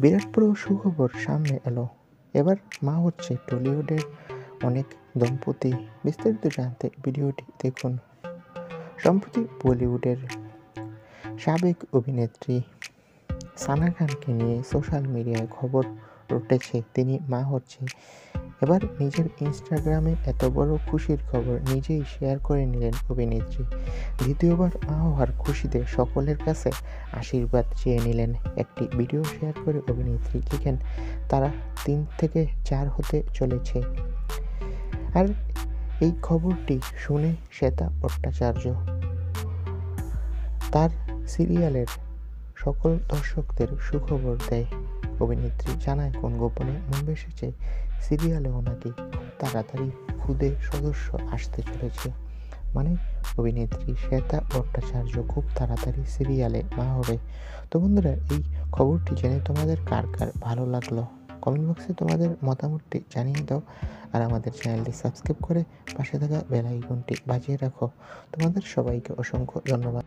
বিরাট বড় সুখবর সামনে এলো। এবার মা হচ্ছে টলিউডের অনেক দম্পতি। বিস্তারিত জানতে ভিডিওটি দেখুন। সম্প্রতি বলিউডের সাবেক অভিনেত্রী সানা খানকে নিয়ে সোশ্যাল মিডিয়ায় খবর উঠেছে তিনি মা হচ্ছে। এবার নিজের ইনস্টাগ্রামে এত বড় খুশির খবর নিজেই শেয়ার করে নিলেন অভিনেত্রী। দ্বিতীয়বার মা হওয়ার খুশিতে সকলের কাছে আশীর্বাদ চেয়ে নিলেন। একটি ভিডিও শেয়ার করে অভিনেত্রী লিখেন তারা 3 থেকে 4 হতে চলেছে। আর এই খবরটি শুনে শ্বেতা ভট্টাচার্য তার সিরিয়ালের সকল দর্শকদের সুখবর দেয়। অভিনেত্রী জানায় কোন গোপনে মন এসেছে সিরিয়ালেও নাকি খুব তাড়াতাড়ি খুদে সদস্য আসতে চলেছে। মানে অভিনেত্রী শ্বেতা ভট্টাচার্য খুব তাড়াতাড়ি সিরিয়ালে মা হবে। তো বন্ধুরা, এই খবরটি জেনে তোমাদের কার কার ভালো লাগলো কমেন্ট বক্সে তোমাদের মতামতটি জানিয়ে দাও। আর আমাদের চ্যানেলটি সাবস্ক্রাইব করে পাশে থাকা বেল আইকনটি বাজিয়ে রাখো। তোমাদের সবাইকে অসংখ্য ধন্যবাদ।